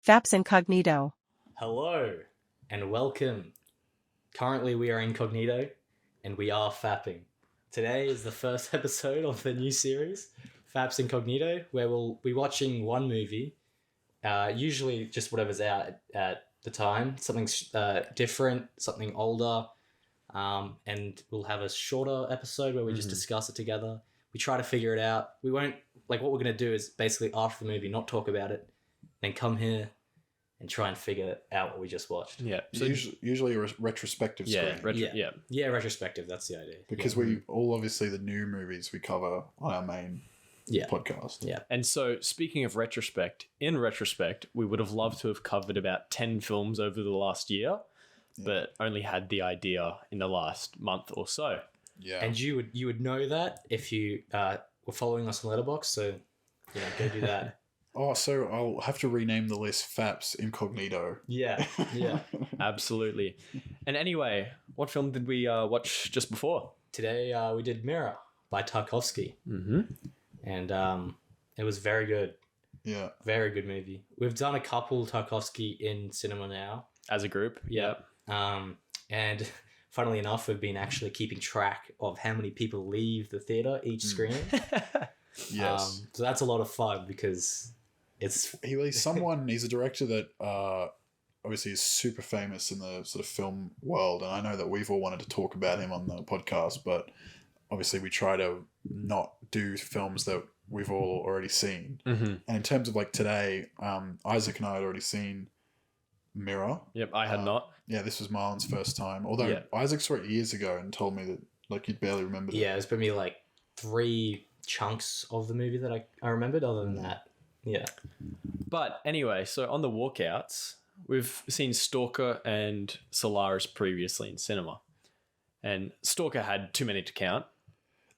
FAPS Incognito. Hello and welcome. Currently we are Incognito and we are fapping. Today is the first episode of the new series, FAPS Incognito, where we'll be watching one movie, usually just whatever's out at the time, something different, something older, and we'll have a shorter episode where we just discuss it together. We try to figure it out. We won't, what we're going to do is basically after the movie not talk about it, then come here and try and figure out what we just watched. Yeah. So usually a retrospective screen. Retrospective, that's the idea. Because we all obviously the new movies we cover on our main podcast. Yeah. And so speaking of in retrospect, we would have loved to have covered about 10 films over the last year, but only had the idea in the last month or so. Yeah. And you would know that if you were following us on Letterboxd, so go do that. Oh, so I'll have to rename the list FAPS Incognito. Yeah. Absolutely. And anyway, what film did we watch just before? Today we did Mirror by Tarkovksy. Mm-hmm. And it was very good. Yeah. Very good movie. We've done a couple Tarkovsky in cinema now. As a group. Yeah. And funnily enough, we've been actually keeping track of how many people leave the theater each screening. Yes. So that's a lot of fun because it's... He's a director that obviously is super famous in the sort of film world. And I know that we've all wanted to talk about him on the podcast, but obviously we try to not do films that we've all already seen. Mm-hmm. And in terms of like today, Isaac and I had already seen Mirror. Yep, I had not. Yeah, this was Marlon's first time. Although Isaac saw it years ago and told me that like you'd barely remembered it. Yeah, there's probably like 3 chunks of the movie that I remembered other than that. Yeah. But anyway, so on the walkouts, we've seen Stalker and Solaris previously in cinema. And Stalker had too many to count.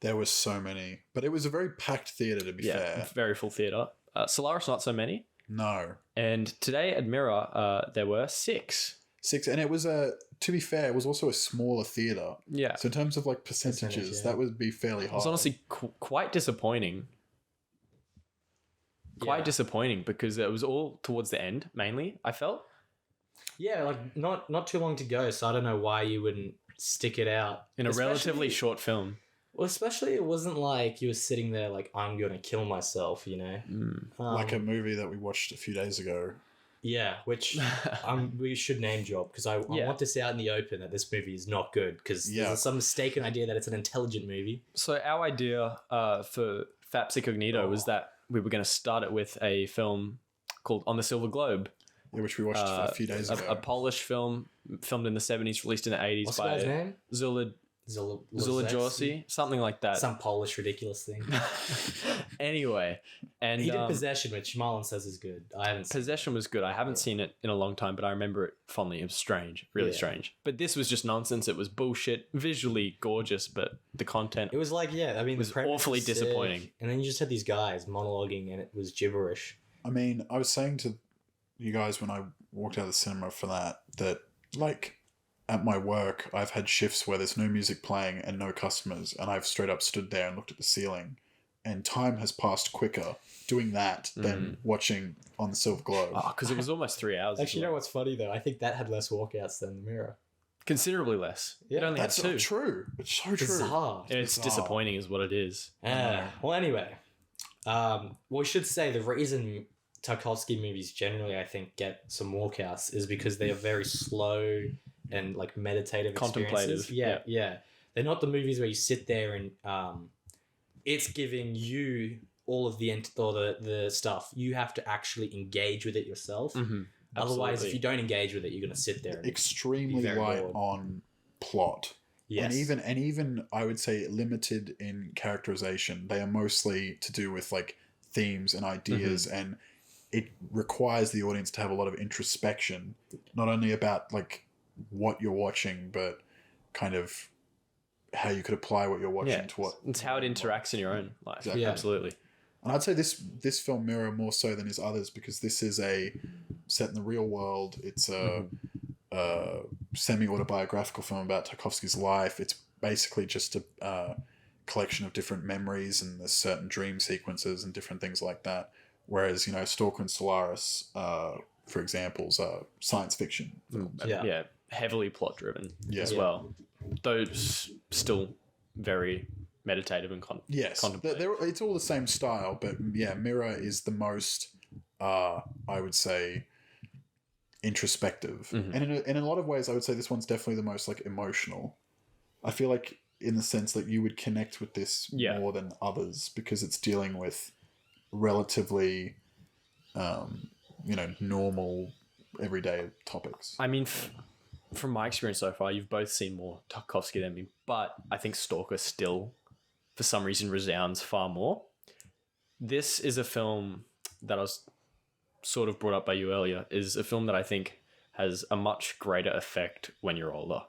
There were so many. But it was a very packed theatre, to be fair. Very full theatre. Solaris, not so many. No. And today at Mirror, there were 6. 6. And it was to be fair, it was also a smaller theatre. Yeah. So in terms of like percentages, that would be fairly high. It was honestly quite disappointing. Quite disappointing because it was all towards the end, mainly, I felt. Yeah, like not too long to go, so I don't know why you wouldn't stick it out. In a relatively short film. Well, especially it wasn't like you were sitting there like, I'm going to kill myself, like a movie that we watched a few days ago. Yeah, which we should name drop because I want this out in the open that this movie is not good because there's some mistaken idea that it's an intelligent movie. So our idea for FAPS Incognito was that we were going to start it with a film called On the Silver Globe. Yeah, which we watched a few days ago. A Polish film filmed in the 70s, released in the 80s. What's by the guy's name? Zulajorsi, something like that. Some Polish ridiculous thing. Anyway, and he did Possession, which Marlon says is good. I haven't seen Possession was good. I haven't seen it in a long time, but I remember it fondly. It was strange, really strange. But this was just nonsense. It was bullshit. Visually gorgeous, but the content it was like it was awfully disappointing. And then you just had these guys monologuing, and it was gibberish. I mean, I was saying to you guys when I walked out of the cinema for that like. At my work, I've had shifts where there's no music playing and no customers, and I've straight up stood there and looked at the ceiling, and time has passed quicker doing that than watching On the Silver Globe. Oh, because it was almost 3 hours. Actually, you know what's funny though? I think that had less walkouts than The Mirror. Considerably less. Yeah, it only That's had 2. not true. It's so true. Bizarre. It's disappointing is what it is. Well, anyway, we should say the reason Tarkovsky movies generally, I think, get some walkouts is because they are very slow and like meditative contemplative. Yeah. They're not the movies where you sit there and it's giving you all of the stuff. You have to actually engage with it yourself. Mm-hmm. Otherwise, if you don't engage with it, you're going to sit there. And extremely light on plot. Yes. And even I would say limited in characterization. They are mostly to do with like themes and ideas, and it requires the audience to have a lot of introspection, not only about like what you're watching, but kind of how you could apply what you're watching to what... It's how it interacts in your own life. Exactly. Yeah, absolutely. And I'd say this film Mirror more so than his others because this is a set in the real world. It's a semi-autobiographical film about Tarkovsky's life. It's basically just a collection of different memories, and there's certain dream sequences and different things like that. Whereas, Stalker and Solaris for examples, are science fiction films. Yeah. Heavily plot driven Yeah. as Yeah. well. Those still very meditative and Yes, contemplative. it's all the same style, but yeah, Mirror is the most, I would say, introspective, Mhm. and in a lot of ways, I would say this one's definitely the most like emotional. I feel like in the sense that you would connect with this Yeah. more than others because it's dealing with relatively, normal, everyday topics. I mean, from my experience so far, you've both seen more Tarkovsky than me, but I think Stalker still, for some reason, resounds far more. This is a film that I was sort of brought up by you earlier, is a film that I think has a much greater effect when you're older.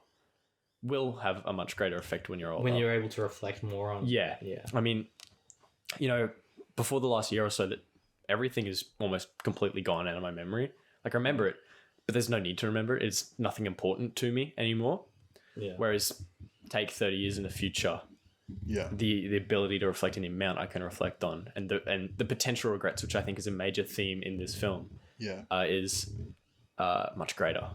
Will have a much greater effect when you're older. When you're able to reflect more on. Yeah. I mean, before the last year or so, that everything is almost completely gone out of my memory. Like, I remember it, but there's no need to remember it. It's nothing important to me anymore. Yeah. Whereas take 30 years in the future, Yeah, the ability to reflect on the amount I can reflect on and the potential regrets, which I think is a major theme in this film, yeah. is much greater.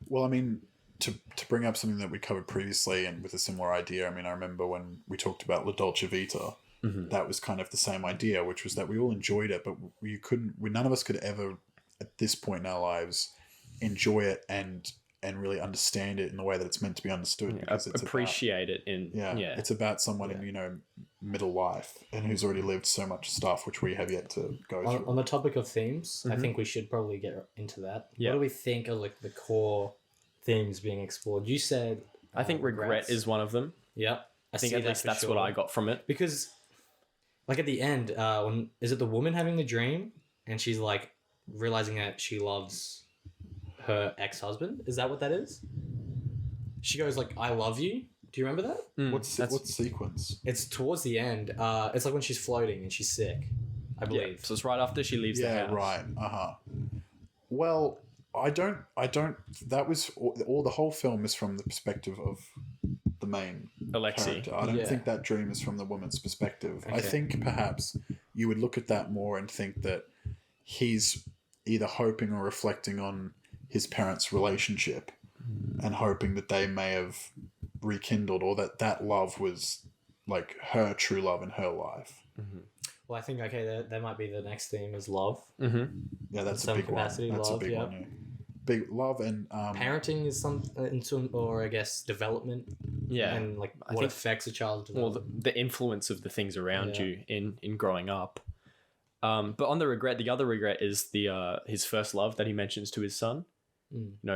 Well, I mean, to bring up something that we covered previously and with a similar idea, I mean, I remember when we talked about La Dolce Vita, that was kind of the same idea, which was that we all enjoyed it, but none of us could ever, at this point in our lives, enjoy it and really understand it in the way that it's meant to be understood. Because it's Appreciate it in it's about someone in middle life and who's already lived so much stuff which we have yet to go through. On the topic of themes, I think we should probably get into that. Yeah. What do we think are like the core themes being explored? You said I think regret regrets. is one of them. Yep. I think at least that's what I got from it. Because, like at the end, when is it the woman having the dream and she's like realizing that she loves her ex-husband? Is that what that is? She goes like, "I love you." Do you remember that? What sequence? It's towards the end. It's like when she's floating and she's sick, I believe. So it's right after she leaves the Yeah, house. right. Well, I don't. That was all. The whole film is from the perspective of the main Alexei. character. I don't Yeah. think that dream is from the woman's perspective. I Okay. think perhaps you would look at that more and think that he's either hoping or reflecting on his parents' relationship and hoping that they may have rekindled, or that love was like her true love in her life. Well, I think that might be the next theme is love. Mm-hmm. Yeah, that's Some a big one. capacity, That's love, a big yeah. one. Yeah. Big love and Parenting is or I guess development. Yeah. And like I what think- affects a child's Well, development. the influence of the things around Yeah. you in growing up. But on the regret, the other regret is the his first love that he mentions to his son.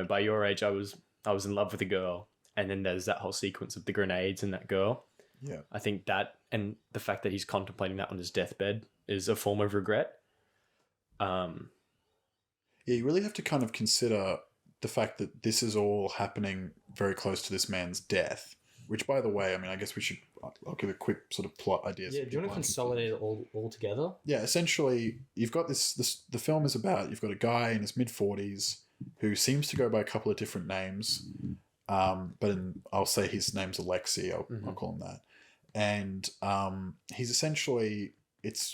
By your age, I was in love with a girl, and then there's that whole sequence of the grenades and that girl. yeah. I think that, and the fact that he's contemplating that on his deathbed, is a form of regret. Yeah, you really have to kind of consider the fact that this is all happening very close to this man's death. Which, by the way, I mean, I guess I'll give a quick sort of plot idea. Yeah, do you want to consolidate it all together? Yeah, essentially, you've got this. The film is about, you've got a guy in his mid-40s who seems to go by a couple of different names, but I'll say his name's Alexei. I'll call him that. And he's essentially,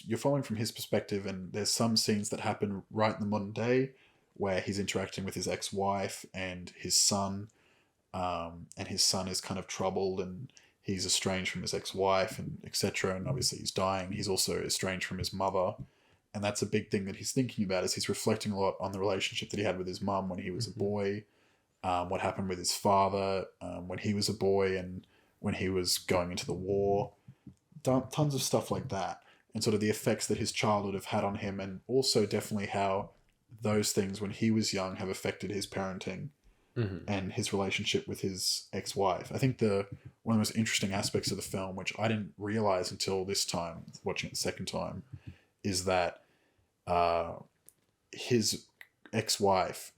you're following from his perspective, and there's some scenes that happen right in the modern day where he's interacting with his ex-wife and his son, and his son is kind of troubled and he's estranged from his ex-wife and etc. And obviously he's dying. He's also estranged from his mother. And that's a big thing that he's thinking about, is he's reflecting a lot on the relationship that he had with his mum when he was a boy, what happened with his father when he was a boy and when he was going into the war. Tons of stuff like that. And sort of the effects that his childhood have had on him, and also definitely how those things when he was young have affected his parenting and his relationship with his ex-wife. I think one of the most interesting aspects of the film, which I didn't realize until this time, watching it the second time, is that his ex-wife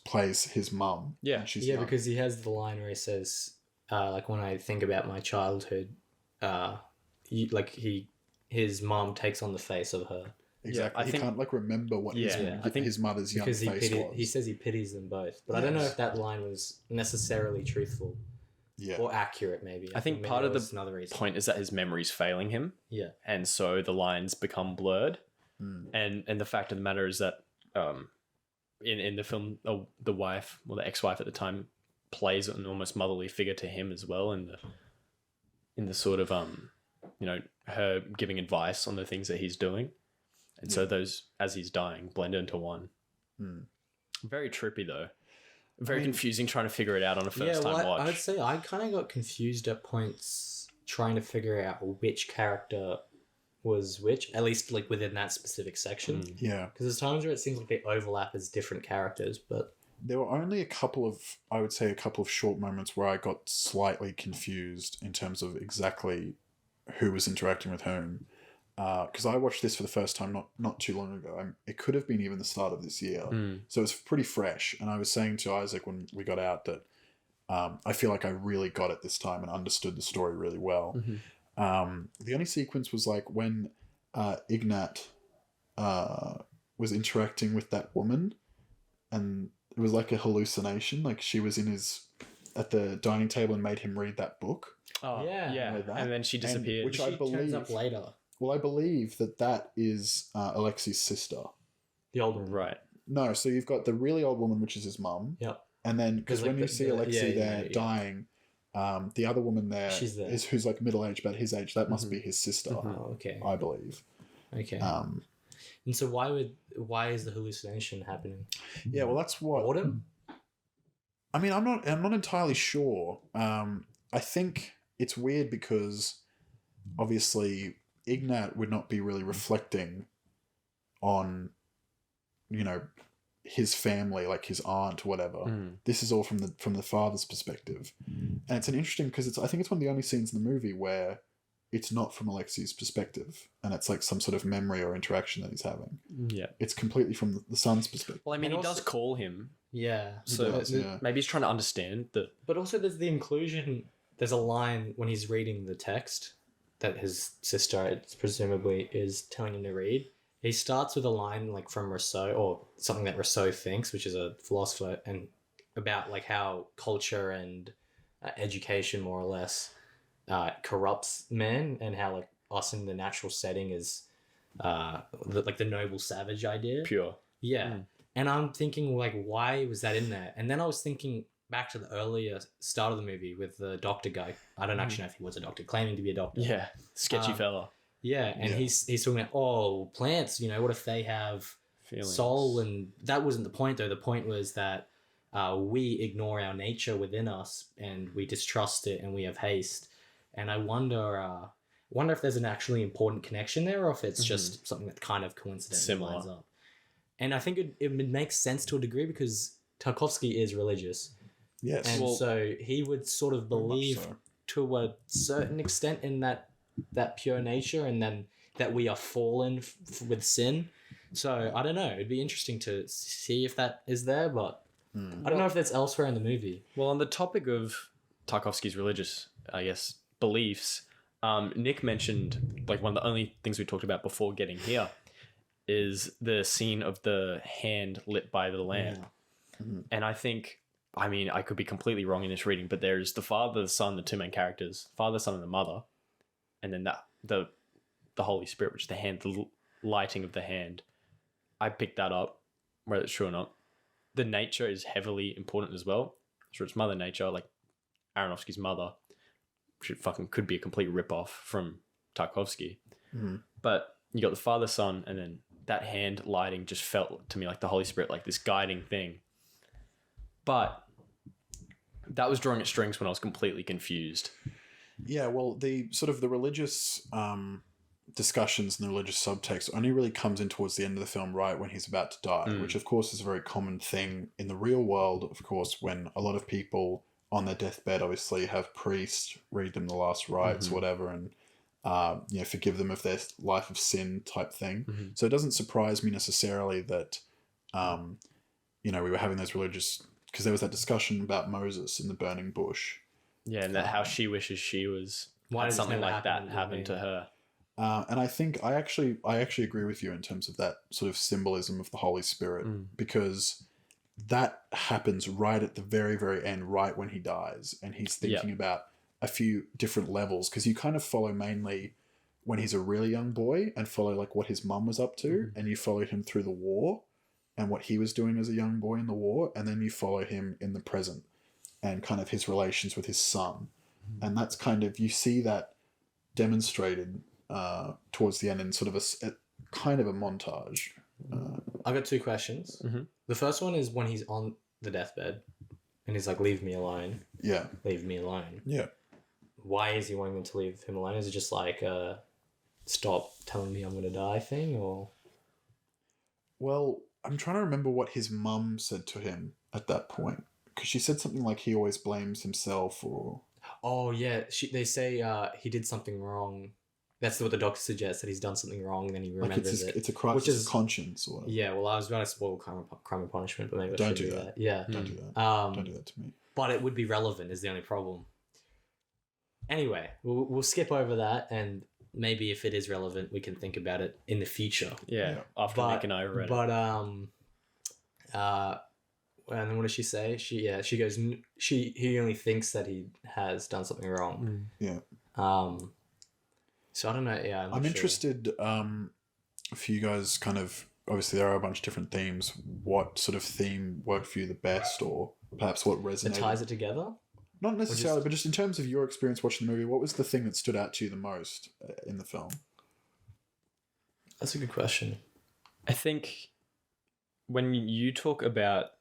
plays his mum. Yeah. when she's Yeah, young. because he has the line where he says, like, when I think about my childhood, his mom takes on the face of her. Exactly. I he think- can't remember what Yeah, I think- his mother's young Because face was. he says he pities them both. But I don't know Yes. if that line was necessarily truthful Yeah. or accurate, maybe. I think maybe part there of the was another reason. point is that his memory's failing him, Yeah. and so the lines become blurred. And the fact of the matter is that in the film, the wife or the ex-wife at the time plays an almost motherly figure to him as well, in the sort of her giving advice on the things that he's doing, and so those, as he's dying, blend into one. Very trippy though. Very confusing trying to figure it out on a first time watch. I would say I kind of got confused at points trying to figure out which character was which, at least like within that specific section. Yeah. Because there's times where it seems like they overlap as different characters, but there were only a couple of short moments where I got slightly confused in terms of exactly who was interacting with whom. Because I watched this for the first time not too long ago. It could have been even the start of this year. So it's pretty fresh. And I was saying to Isaac when we got out that I feel like I really got it this time and understood the story really well. The only sequence was like when Ignat was interacting with that woman, and it was like a hallucination. Like she was at the dining table and made him read that book. Oh, yeah. Like that. And then she disappeared. Which she I believe turns up later. Well, I believe that is Alexi's sister. The old one. Right. No, so you've got the really old woman, which is his mum. Yep. And then, because when you see Alexi there dying, the other woman there who's like middle-aged, about his age, that must be his sister. Oh, okay. I believe. Okay. And so why is the hallucination happening? Yeah, well, that's what. Boredom? I mean, I'm not entirely sure. I think it's weird because obviously Ignat would not be really reflecting on, his family, like his aunt or whatever. This is all from the father's perspective, and it's an interesting because I think it's one of the only scenes in the movie where it's not from Alexi's perspective, and it's like some sort of memory or interaction that he's having. Yeah, it's completely from the son's perspective. Well, I mean, he does call him. Yeah. So maybe he's trying to understand that. But also, there's the inclusion. There's a line when he's reading the text that his sister presumably is telling him to read. He starts with a line like from Rousseau, or something that Rousseau thinks, which is a philosopher, and about like how culture and education more or less corrupts men, and how like us in the natural setting is like the noble savage idea. Pure. Yeah. And I'm thinking like, why was that in there? And then I was thinking back to the earlier start of the movie with the doctor guy. I don't actually know if he was a doctor, claiming to be a doctor. Yeah. Sketchy fella. Yeah, and he's talking about, plants, what if they have feelings, soul? And that wasn't the point, though. The point was that we ignore our nature within us, and we distrust it, and we have haste. And I wonder if there's an actually important connection there, or if it's just something that kind of coincidentally lines up. And I think it makes sense to a degree because Tarkovsky is religious. Yes. And so he would sort of believe to a certain extent in that pure nature, and then that we are fallen with sin. So I don't know. It'd be interesting to see if that is there, but I don't know if that's elsewhere in the movie. Well, on the topic of Tarkovsky's religious, I guess, beliefs, Nick mentioned like one of the only things we talked about before getting here is the scene of the hand lit by the lamp. Yeah. And I think, I mean, I could be completely wrong in this reading, but there's the father, the son, the two main characters, father, son, and the mother. And then the Holy Spirit, which is the hand, the lighting of the hand. I picked that up, whether it's true or not. The nature is heavily important as well. So it's Mother Nature, like Aronofsky's mother, which could be a complete rip-off from Tarkovsky. But you got the father, son, and then that hand lighting just felt to me like the Holy Spirit, like this guiding thing. But that was drawing at strings when I was completely confused. Yeah, well, the sort of the religious discussions and the religious subtext only really comes in towards the end of the film, right when he's about to die, which of course is a very common thing in the real world, of course, when a lot of people on their deathbed obviously have priests read them the last rites, whatever, and forgive them of their life of sin type thing. So it doesn't surprise me necessarily that we were having those religious, because there was that discussion about Moses in the burning bush. Yeah, and that how she wishes she was had something like that happen to her. And I think I actually agree with you in terms of that sort of symbolism of the Holy Spirit, because that happens right at the very, very end, right when he dies, and he's thinking about a few different levels, because you kind of follow mainly when he's a really young boy and follow like what his mum was up to, and you follow him through the war, and what he was doing as a young boy in the war, and then you follow him in the present and kind of his relations with his son. And that's kind of, you see that demonstrated towards the end in sort of a kind of a montage. I've got 2 questions. Mhm. The first one is when he's on the deathbed and he's like, leave me alone. Yeah. Leave me alone. Yeah. Why is he wanting them to leave him alone? Is it just like a stop telling me I'm going to die thing, or? Well, I'm trying to remember what his mum said to him at that point. Because she said something like he always blames himself or... Oh, yeah. They say he did something wrong. That's what the doctor suggests, that he's done something wrong and then he remembers it. It's a crisis of conscience or whatever. Yeah, well, I was about to spoil crime and punishment, but maybe I Don't shouldn't do do that. Yeah. Don't do that. Don't do that to me. But it would be relevant is the only problem. Anyway, we'll skip over that, and maybe if it is relevant, we can think about it in the future. Yeah, after Nick and I read it. But and then what does she say? She goes, he only thinks that he has done something wrong. Yeah. So I don't know. Yeah, I'm interested for you guys kind of, obviously there are a bunch of different themes. What sort of theme worked for you the best, or perhaps what resonated? It ties it together? Not necessarily, but just in terms of your experience watching the movie, what was the thing that stood out to you the most in the film? That's a good question. I think when you talk about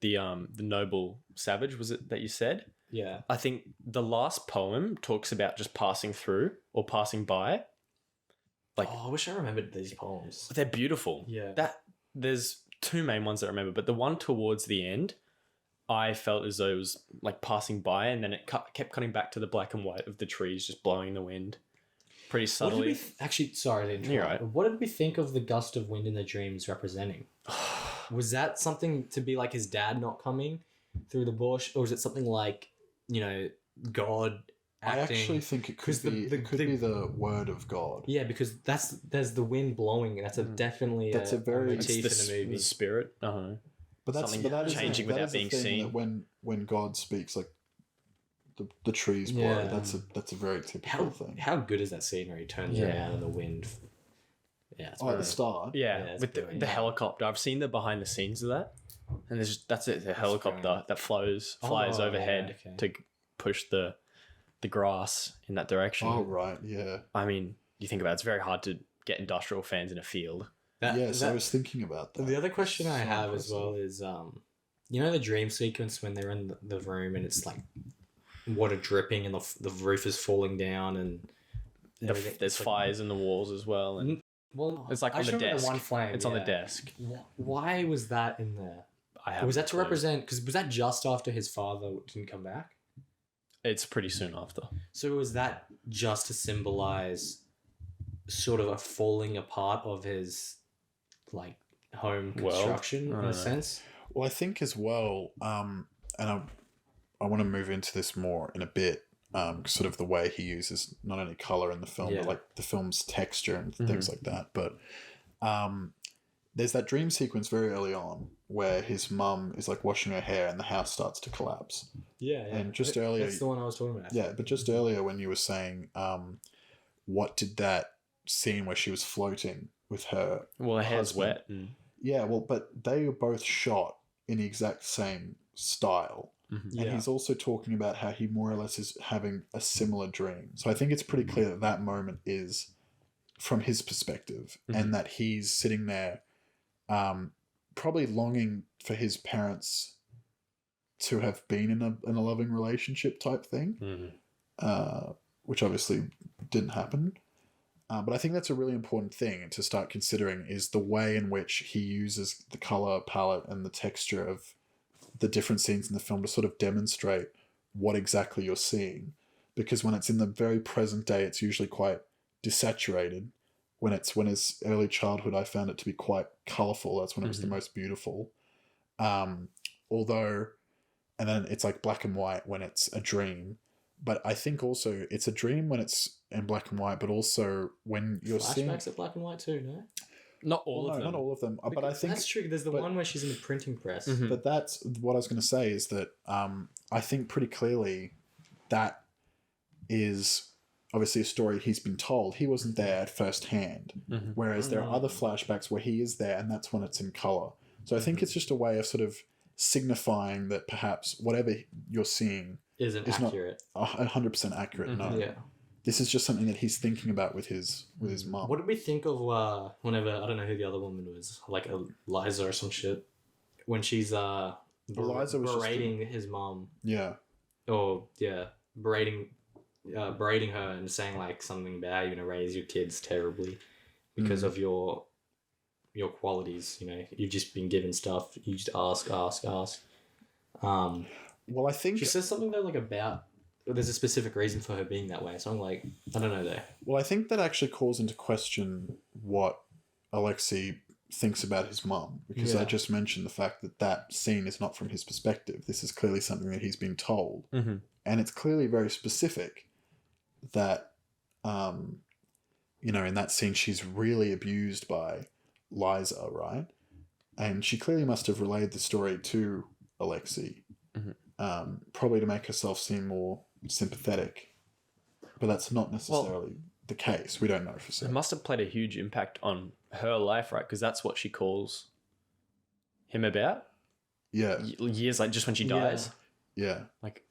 the noble savage, was it that you said? Yeah. I think the last poem talks about just passing through or passing by. Like, I wish I remembered these poems. they're beautiful. Yeah. There's 2 main ones that I remember, but the one towards the end, I felt as though it was like passing by, and then it kept cutting back to the black and white of the trees just blowing in the wind. Pretty subtly. Actually, sorry to interrupt. You're right. What did we think of the gust of wind in the dreams representing? Was that something to be like his dad not coming through the bush, or was it something like, God acting? I actually think it could be the word of God. Yeah, because there's the wind blowing, and that's definitely a motif in the movie. The spirit. Uh-huh. But that is changing without being seen. That when God speaks, like the trees blow. Yeah. That's a very typical thing. How good is that scene where he turns around and the wind? Yeah, it's at the start. Yeah, with the helicopter. I've seen the behind the scenes of that, and that's it. The helicopter that flies overhead to push the grass in that direction. Oh right, yeah. I mean, you think about it, it's very hard to get industrial fans in a field. I was thinking about that. The other question I have as well is, the dream sequence when they're in the room and it's like water dripping and the roof is falling down and there's fires in the walls as well, and it's like on the desk. One flame. It's on the desk. Why was that in there? Was that to represent? Because was that just after his father didn't come back? It's pretty soon after. So was that just to symbolize sort of a falling apart of his home construction in a sense? Well, I think as well, and I want to move into this more in a bit, sort of the way he uses not only color in the film, but like the film's texture and things like that. But there's that dream sequence very early on where his mum is like washing her hair and the house starts to collapse. Yeah. And just earlier, that's the one I was talking about. Yeah, but just earlier when you were saying, what did that scene where she was floating with her? Well, her hair's husband, wet. And... Yeah, well, but they were both shot in the exact same style. Mm-hmm. And he's also talking about how he more or less is having a similar dream. So I think it's pretty clear that moment is from his perspective, and that he's sitting there probably longing for his parents to have been in a loving relationship type thing, which obviously didn't happen. But I think that's a really important thing to start considering, is the way in which he uses the color palette and the texture of the different scenes in the film to sort of demonstrate what exactly you're seeing. Because when it's in the very present day, it's usually quite desaturated. When it's early childhood, I found it to be quite colourful. That's when it was the most beautiful. Although, and then it's like black and white when it's a dream. But I think also it's a dream when it's in black and white, but also when you're seeing... Flashbacks at black and white too, no? Not all of them. Not all of them. But I think... That's true. There's the one where she's in the printing press. But that's what I was going to say, is that I think pretty clearly that is obviously a story he's been told. He wasn't there at first hand. Whereas there are other flashbacks where he is there, and that's when it's in colour. So I think it's just a way of sort of signifying that perhaps whatever you're seeing Isn't is accurate. not 100% accurate. No, Yeah. this is just something that he's thinking about with his mom. What did we think of whenever, I don't know who the other woman was, like Eliza or some shit, when she's Eliza was berating his mom, Yeah, or berating her and saying like something about you're gonna raise your kids terribly because of your qualities. You know, you've just been given stuff. You just ask. well, I think She says something though, like about there's a specific reason for her being that way. So I'm like, I don't know though. Well, I think that actually calls into question what Alexei thinks about his mum, because I just mentioned the fact that scene is not from his perspective. This is clearly something that he's been told, and it's clearly very specific that, in that scene she's really abused by Liza, right? And she clearly must have relayed the story to Alexei, probably to make herself seem more sympathetic, but that's not necessarily the case. We don't know for certain. It must have played a huge impact on her life, right? Because that's what she calls him about. Yeah, Years like just when she dies, yeah. like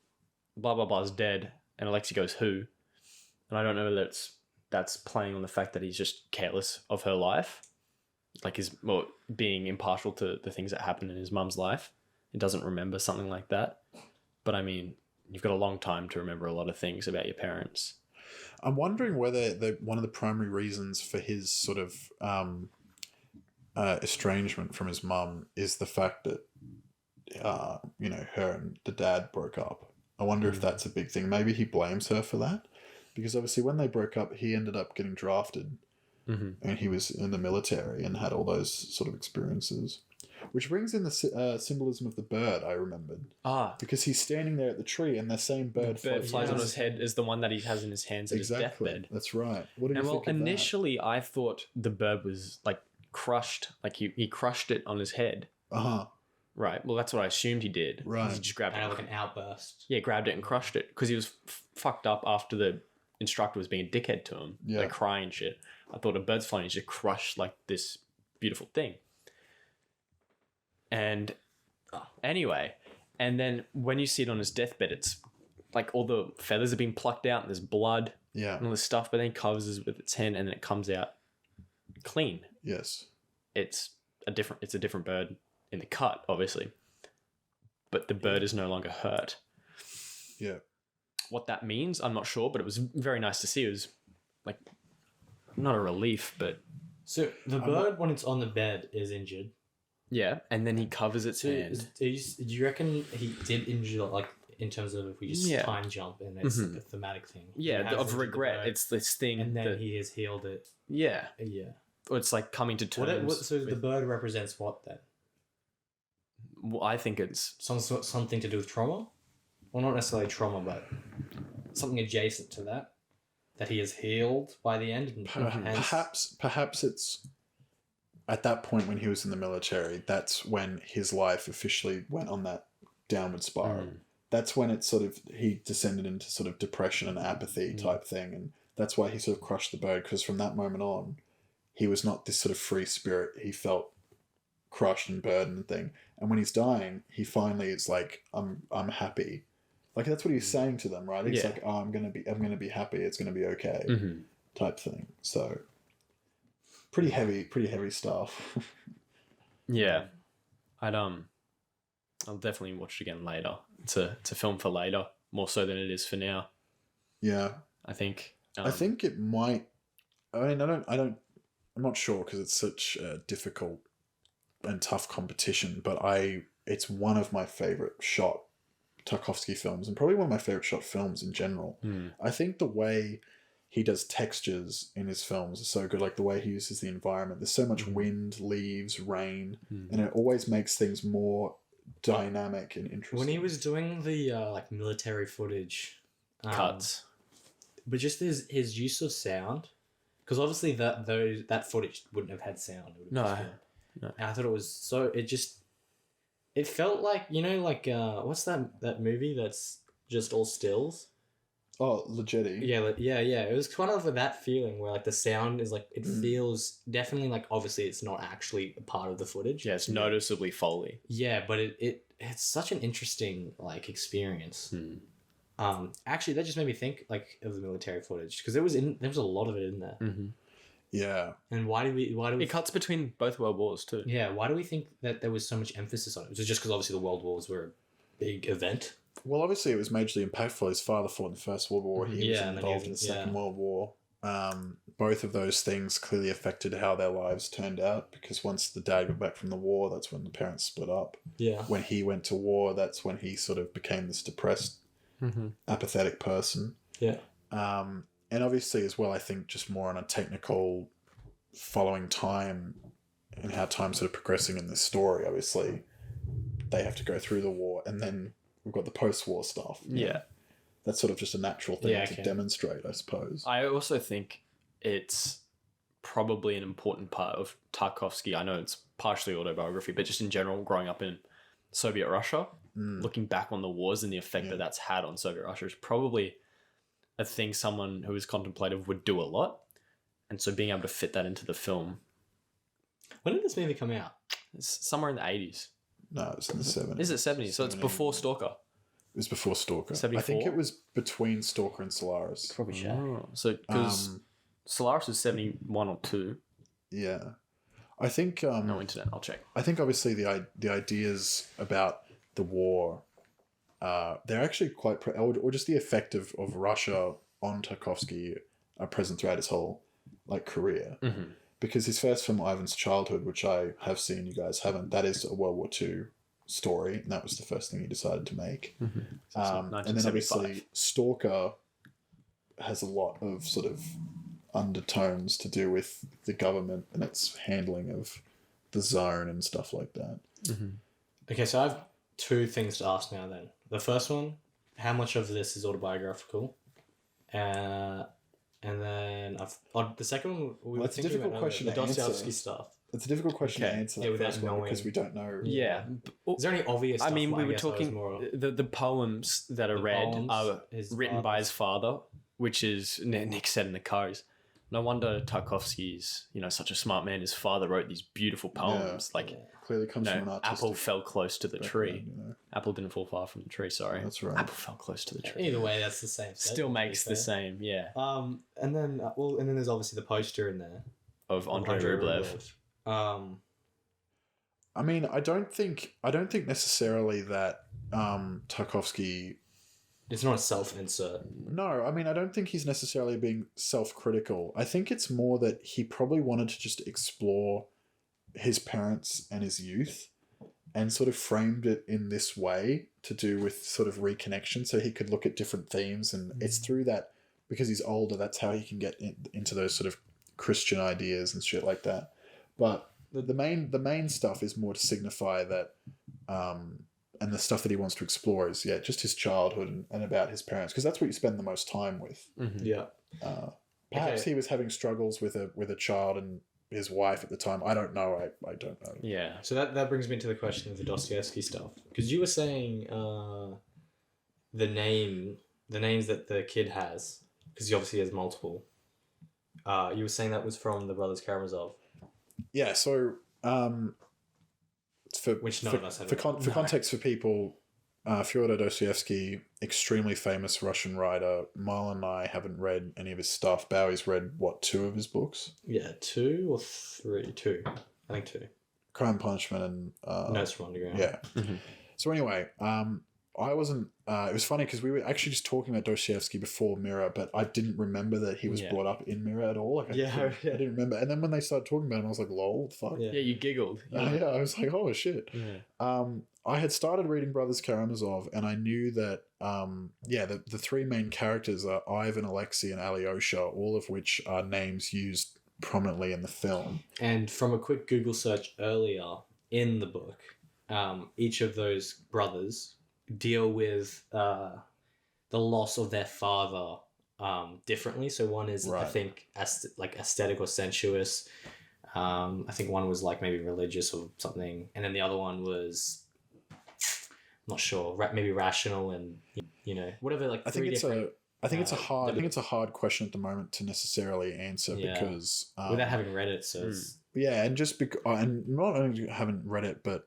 blah blah blah's dead, and Alexei goes who, and I don't know whether that's playing on the fact that he's just careless of her life, like being impartial to the things that happen in his mum's life. He doesn't remember something like that, but I mean, you've got a long time to remember a lot of things about your parents. I'm wondering whether one of the primary reasons for his sort of estrangement from his mum is the fact that her and the dad broke up. I wonder if that's a big thing. Maybe he blames her for that, because obviously when they broke up, he ended up getting drafted, and he was in the military and had all those sort of experiences. Which brings in the symbolism of the bird, I remembered. Because he's standing there at the tree and the same bird, The bird flies on his head is the one that he has in his hands at his deathbed. That's right. What did you think of initially I thought the bird was like crushed, like he crushed it on his head. Right. Well, that's what I assumed he did. Right. He just grabbed it. Like an outburst. Yeah, grabbed it and crushed it because he was fucked up after the instructor was being a dickhead to him, like crying and shit. I thought a bird's flying, he just crushed like this beautiful thing. And anyway, and then when you see it on his deathbed, it's like all the feathers have been plucked out and there's blood and all this stuff, but then he covers it with its hand and then it comes out clean. Yes. It's a different bird in the cut, obviously, but the bird is no longer hurt. Yeah. What that means, I'm not sure, but it was very nice to see. It was like not a relief, but so the bird when it's on the bed is injured. Yeah, and then he covers its hand. Do you reckon he did injure, like, in terms of if we just time jump and it's like a thematic thing? Yeah, of regret. It's this thing. And then he has healed it. Yeah. Yeah. Or it's like coming to terms. So the bird represents what then? Well, I think it's... Something to do with trauma? Well, not necessarily trauma, but something adjacent to that. That he has healed by the end. And Perhaps it's... At that point when he was in the military, that's when his life officially went on that downward spiral. That's when it he descended into sort of depression and apathy type thing. And that's why he sort of crushed the bird, because from that moment on, he was not this sort of free spirit. He felt crushed and burdened and thing. And when he's dying, he finally is like, I'm happy. Like that's what he's saying to them, right? He's like, I'm gonna be happy. It's gonna be okay, type thing. So. Pretty heavy stuff. Yeah, I'll definitely watch it again later. It's a film for later, more so than it is for now. Yeah, I think. I think it might. I mean, I'm not sure because it's such a difficult and tough competition. But it's one of my favorite shot Tarkovsky films, and probably one of my favorite shot films in general. I think the way he does textures in his films are so good, like the way he uses the environment. There's so much wind, leaves, rain, and it always makes things more dynamic and interesting. When he was doing the like military footage cuts, but just his use of sound, because obviously that footage wouldn't have had sound. No. And I thought it was it felt like, like what's that movie that's just all stills? Oh, Leggetti. Yeah. It was kind of that feeling where like the sound is like it feels definitely like obviously it's not actually a part of the footage. Yeah, it's noticeably Foley. Yeah, but it's such an interesting like experience. Actually, that just made me think like of the military footage because there was a lot of it in there. Yeah. And why do we? It cuts between both world wars too. Yeah, why do we think that there was so much emphasis on it? Was it just because obviously the world wars were a big event? Well, obviously it was majorly impactful. His father fought in the First World War. He was and then involved in the yeah. Second World War. Both of those things clearly affected how their lives turned out because once the dad got back from the war, that's when the parents split up. Yeah. When he went to war, that's when he sort of became this depressed, apathetic person. Yeah. And obviously as well, I think just more on a technical following time and how time's sort of progressing in this story. Obviously, they have to go through the war and then we've got the post-war stuff. Yeah. That's sort of just a natural thing to demonstrate, I suppose. I also think it's probably an important part of Tarkovsky. I know it's partially autobiography, but just in general, growing up in Soviet Russia, looking back on the wars and the effect that that's had on Soviet Russia is probably a thing someone who is contemplative would do a lot. And so being able to fit that into the film. When did this movie come out? It's somewhere in the 80s. No, it's in the 70s. Is it 70s? So it's before Stalker. It was before Stalker. 74? I think it was between Stalker and Solaris. Probably Shaq. Oh, so because Solaris is 71 or 2. Yeah. I think... no internet, I'll check. I think obviously the ideas about the war, they're actually quite... or just the effect of Russia on Tarkovsky are present throughout his whole career. Because his first film, Ivan's Childhood, which I have seen, you guys haven't, that is a World War II story, and that was the first thing he decided to make. And then obviously Stalker has a lot of sort of undertones to do with the government and its handling of the zone and stuff like that. Okay, so I have two things to ask now then. The first one, how much of this is autobiographical? And then the second one, we were That's a thinking difficult about question the to answer. Dostoevsky stuff. It's a difficult question to answer that without first one knowing. because we don't know. Yeah. Is there any obvious stuff? I mean, we were guess I was talking... more- The poems that are read poems, are his written by his father, which is... Nick said in the cars. No wonder Tarkovsky's, such a smart man. His father wrote these beautiful poems. Clearly comes from an artistic apple fell close to the tree. background, Apple didn't fall far from the tree, sorry. That's right. Apple fell close to the tree. Either way, that's the same. Still makes the same, yeah. And then there's obviously the poster in there Of Andrei Rublev. I mean, I don't think necessarily that Tarkovsky... It's not a self-insert. No, I mean, I don't think he's necessarily being self-critical. I think it's more that he probably wanted to just explore his parents and his youth and sort of framed it in this way to do with sort of reconnection so he could look at different themes. And it's through that, because he's older, that's how he can get into those sort of Christian ideas and shit like that. But the main stuff is more to signify that... and the stuff that he wants to explore is, just his childhood and about his parents, because that's what you spend the most time with. Yeah. Perhaps he was having struggles with a child and his wife at the time. I don't know. I don't know. Yeah. So that brings me to the question of the Dostoevsky stuff. Because you were saying the names that the kid has, because he obviously has multiple. You were saying that was from the Brothers Karamazov. Yeah, so... Which none of us had for context for people, Fyodor Dostoevsky, extremely famous Russian writer. Marlon and I haven't read any of his stuff. Bowie's read, 2 of his books? Yeah, 2 or 3? 2. I think 2. Crime, Punishment and... Notes from Underground. Yeah. So anyway, I wasn't... it was funny because we were actually just talking about Dostoevsky before Mirror, but I didn't remember that he was brought up in Mirror at all. I didn't remember. And then when they started talking about him, I was like, lol, what the fuck? Yeah. Yeah, you giggled. I was like, oh, shit. Yeah. I had started reading Brothers Karamazov, and I knew that, the 3 main characters are Ivan, Alexei, and Alyosha, all of which are names used prominently in the film. And from a quick Google search earlier in the book, each of those brothers deal with the loss of their father differently. So one is, I think, aesthetic or sensuous. I think one was maybe religious or something, and then the other one was, I'm not sure, maybe rational and whatever. I think it's I think it's a hard question at the moment to necessarily answer because without having read it, so it's, yeah, and just because and not only haven't read it, but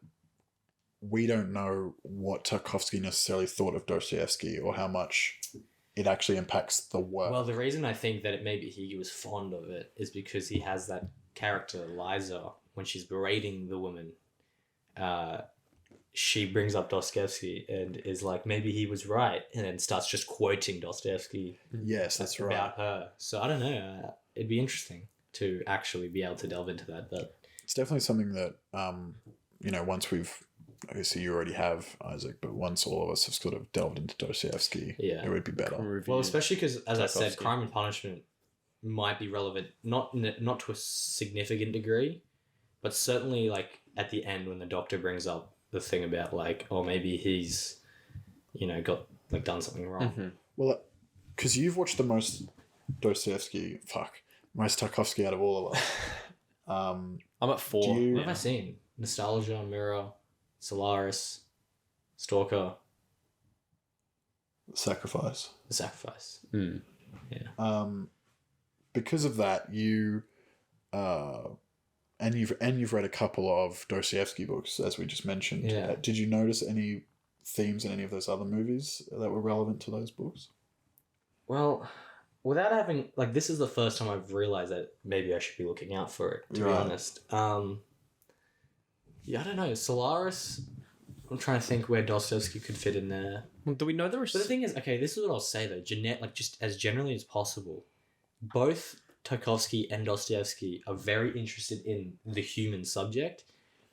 we don't know what Tarkovsky necessarily thought of Dostoevsky or how much it actually impacts the work. well, the reason I think that maybe he was fond of it is because he has that character Liza when she's berating the woman. She brings up Dostoevsky and is like, maybe he was right, and then starts just quoting Dostoevsky. Yes, that's right. About her. So I don't know. It'd be interesting to actually be able to delve into that. But it's definitely something that once we've obviously you already have, Isaac, but once all of us have sort of delved into Dostoevsky, it would be better. Well, especially because, as I said, Crime and Punishment might be relevant, not to a significant degree, but certainly like at the end when the doctor brings up the thing about like, oh, maybe he's, got like done something wrong. Mm-hmm. Well, because you've watched the most most Tarkovsky out of all of us. I'm at 4. What have I seen? Nostalgia, Mirror, Solaris, Stalker, The Sacrifice. The Sacrifice. Mm. Yeah. Because of that, you've read a couple of Dostoevsky books, as we just mentioned. Yeah. Did you notice any themes in any of those other movies that were relevant to those books? Well, without having like, this is the first time I've realized that maybe I should be looking out for it. To be honest, yeah, I don't know. Solaris. I'm trying to think where Dostoevsky could fit in there. Well, do we know there was? But the thing is, okay, this is what I'll say though. Like just as generally as possible, both Tarkovsky and Dostoevsky are very interested in the human subject.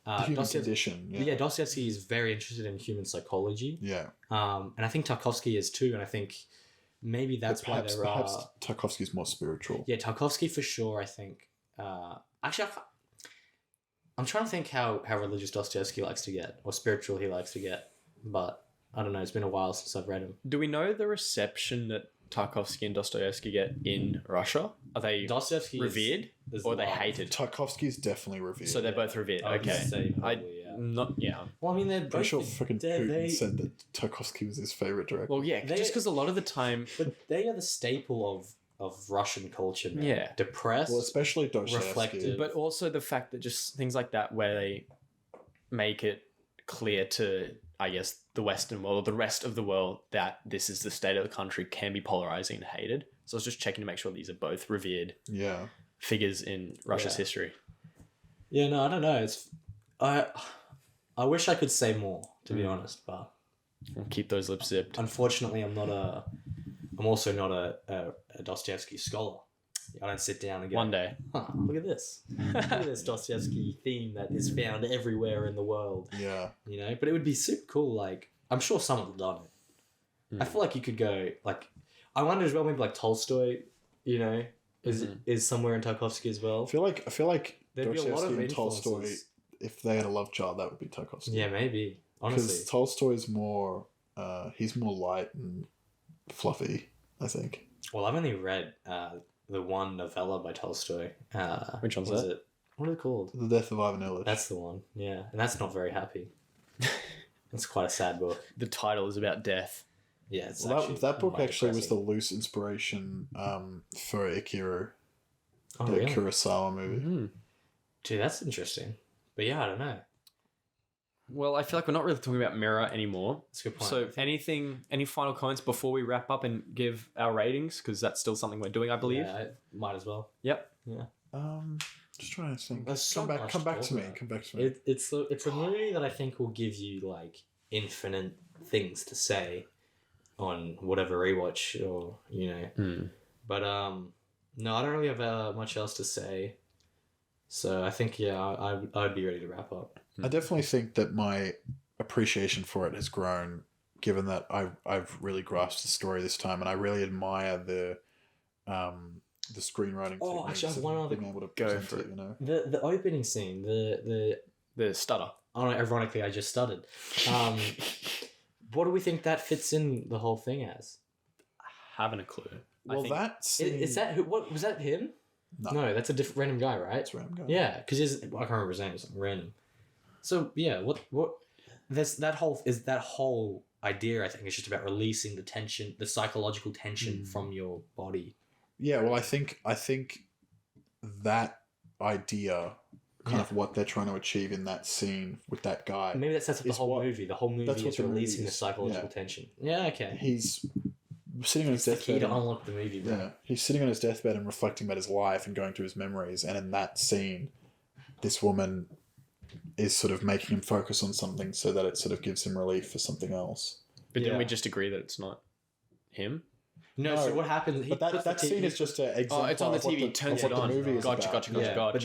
The human condition. Yeah, Dostoevsky is very interested in human psychology. Yeah. And I think Tarkovsky is too, and I think maybe that's perhaps Tarkovsky's more spiritual. Yeah, Tarkovsky for sure, I think. Actually, I'm trying to think how religious Dostoevsky likes to get, or spiritual he likes to get, but I don't know, it's been a while since I've read him. Do we know the reception that Tarkovsky and Dostoevsky get in Russia? Are they Dostoevsky revered or are they hated? Tarkovsky's definitely revered. So they're both revered. Okay. Well, I mean, they're pretty sure fucking Putin they said that Tarkovsky was his favorite director. Well, yeah, just because a lot of the time... But they are the staple of Russian culture, man. Yeah. Depressed. Well, especially Dostoevsky. Reflective. But also the fact that just things like that where they make it clear to, I guess, the Western world or the rest of the world that this is the state of the country can be polarizing and hated. So I was just checking to make sure these are both revered figures in Russia's history. Yeah, no, I don't know. I wish I could say more, to be honest, but We'll keep those lips zipped. unfortunately, I'm also not a Dostoevsky scholar. I don't sit down and go, One day. look at this. Look at this Dostoevsky theme that is found everywhere in the world. Yeah. But it would be super cool. Like, I'm sure someone have done it. I feel like you could go, like, I wonder as well, maybe like Tolstoy, is somewhere in Tarkovsky as well. I feel like There'd be a lot of Dostoevsky and Tolstoy, influences. if they had a love child, that would be Tarkovsky. Yeah, maybe. Honestly. Because Tolstoy's more, he's more light and fluffy, I think. Well, I've only read the one novella by Tolstoy. Which one's what that? is it? What is it called? The Death of Ivan Illich. That's the one, yeah. And that's not very happy. It's quite a sad book. The title is about death. Yeah, it's that book quite actually was the depressing. loose inspiration for Ikiru, Oh, the really? Kurosawa movie. Mm-hmm. Dude, that's interesting. But yeah, I don't know. Well, I feel like we're not really talking about Mirror anymore. That's a good point. So any final comments before we wrap up and give our ratings? Because that's still something we're doing, I believe. Yeah, I might as well. Yep. Yeah. Just trying to think. There's so much Come back to to me. talk Come back to me. It's a movie that I think will give you like infinite things to say on whatever rewatch or But no, I don't really have much else to say. So I think I'd be ready to wrap up. I definitely think that my appreciation for it has grown, given that I've really grasped the story this time, and I really admire the screenwriting. Oh, techniques actually, I have and one other- being able to Go present for it. it. You know, The opening scene, The stutter. oh no, ironically, I just stuttered. What do we think that fits in the whole thing as? Having a clue. well, that scene, Is that who? What was that? Him? No, that's a different random guy, right? That's random guy. Yeah, because I can't remember his name. It's something random. So yeah, what? That whole idea. I think it's just about releasing the tension, the psychological tension from your body. Yeah, well, I think that idea, kind of what they're trying to achieve in that scene with that guy. Maybe that sets up the whole movie. The whole movie that's what is the movie releasing the is. psychological tension. Yeah, okay. He's sitting on his It's the key deathbed. to unlock the movie, bro. Yeah, he's sitting on his deathbed and reflecting about his life and going through his memories. And in that scene, this woman is sort of making him focus on something so that it sort of gives him relief for something else. But didn't we just agree that it's not him? No, so what happens? But that scene is just an example. It's on the of what TV. Turns it what on. The movie is Gotcha. about. But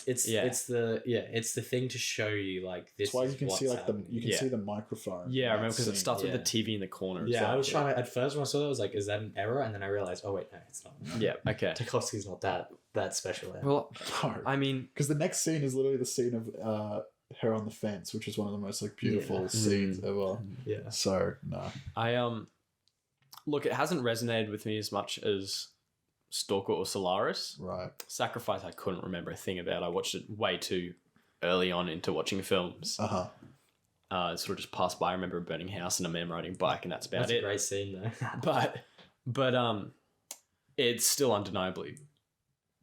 it's the thing to show you like this. That's why you is can what's see happening. see the microphone. Yeah, I remember because it scene. starts with the TV in the corner. as Yeah, well. I was trying to at first when I saw that I was like, is that an error? And then I realized, oh wait, no, it's not. Yeah. Okay. Tarkovsky's not that special. Well, No, I mean, because the next scene is literally the scene of her on the fence, which is one of the most like beautiful scenes ever. Yeah. So no. Look, it hasn't resonated with me as much as Stalker or Solaris. Right. Sacrifice, I couldn't remember a thing about. I watched it way too early on into watching films. It sort of just passed by. I remember a burning house and a man riding a bike, and that's about That's it. a great scene though. but it's still undeniably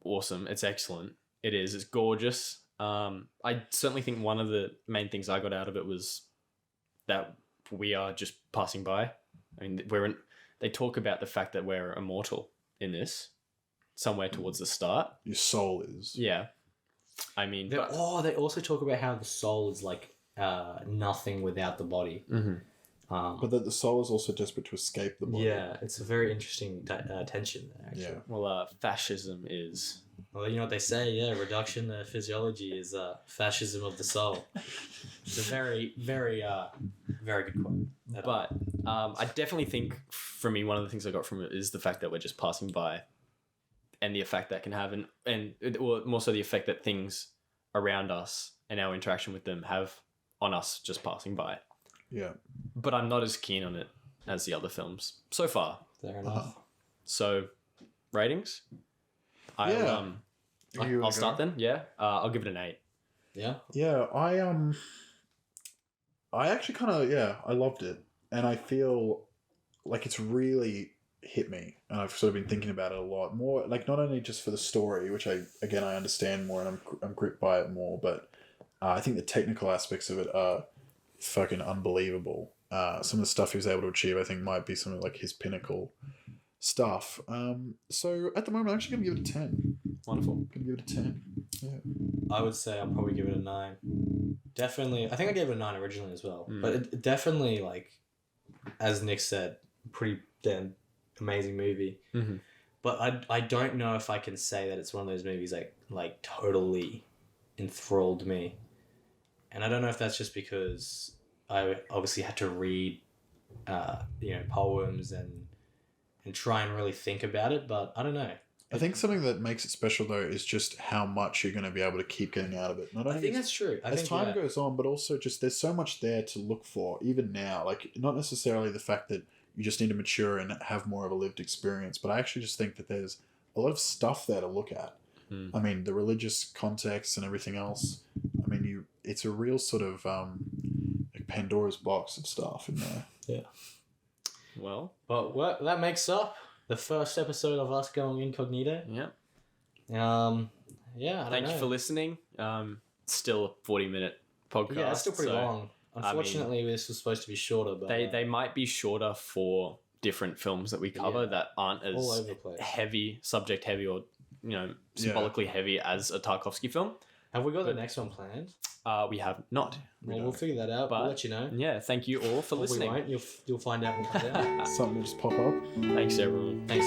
awesome. It's excellent. It is. It's gorgeous. I certainly think one of the main things I got out of it was that we are just passing by. I mean, they talk about the fact that we're immortal in this, somewhere towards the start. Your soul is. Yeah. I mean... They also talk about how the soul is like nothing without the body. But that the soul is also desperate to escape the body. Yeah, it's a very interesting tension there, actually. Yeah. Well, fascism is... Well, you know what they say, yeah, reduction physiology is fascism of the soul. It's a very, very, very good quote. But I definitely think, for me, one of the things I got from it is the fact that we're just passing by, and the effect that can have, or more so the effect that things around us and our interaction with them have on us just passing by. Yeah. But I'm not as keen on it as the other films so far. Fair enough. So, ratings? I'll start then. Yeah, I'll give it an 8. Yeah. Yeah, I actually kind of I loved it, and I feel like it's really hit me, and I've sort of been thinking about it a lot more. Like not only just for the story, which I understand more, and I'm gripped by it more, but I think the technical aspects of it are fucking unbelievable. Some of the stuff he was able to achieve, I think, might be some of like his pinnacle stuff. So at the moment, I'm actually going to give it a 10. Wonderful. Going to give it a 10. Yeah. I would say I'll probably give it a 9. Definitely. I think I gave it a 9 originally as well. But it definitely, like, as Nick said, pretty damn amazing movie. Mm-hmm. But I don't know if I can say that it's one of those movies like totally enthralled me. And I don't know if that's just because I obviously had to read, poems and try and really think about it. But I don't know. I think something that makes it special though is just how much you're going to be able to keep getting out of it. Not only I think that's true. as time goes on, but also just there's so much there to look for, even now. Like not necessarily the fact that you just need to mature and have more of a lived experience, but I actually just think that there's a lot of stuff there to look at. I mean, the religious context and everything else. I mean, it's a real sort of like Pandora's box of stuff in there. Yeah. Well, But that makes up the first episode of us going incognito. yeah. Thank you for listening. Still a 40-minute podcast. Yeah, it's still pretty so, long. Unfortunately, this was supposed to be shorter, but They might be shorter for different films that we cover that aren't as all over the place. subject heavy, or symbolically heavy as a Tarkovsky film. Have we got the next one planned? We have not. We'll figure that out. But We'll let you know. Yeah, thank you all for Or listening. we won't. You'll find out when it comes out. Something will just pop up. Thanks, everyone. Thanks.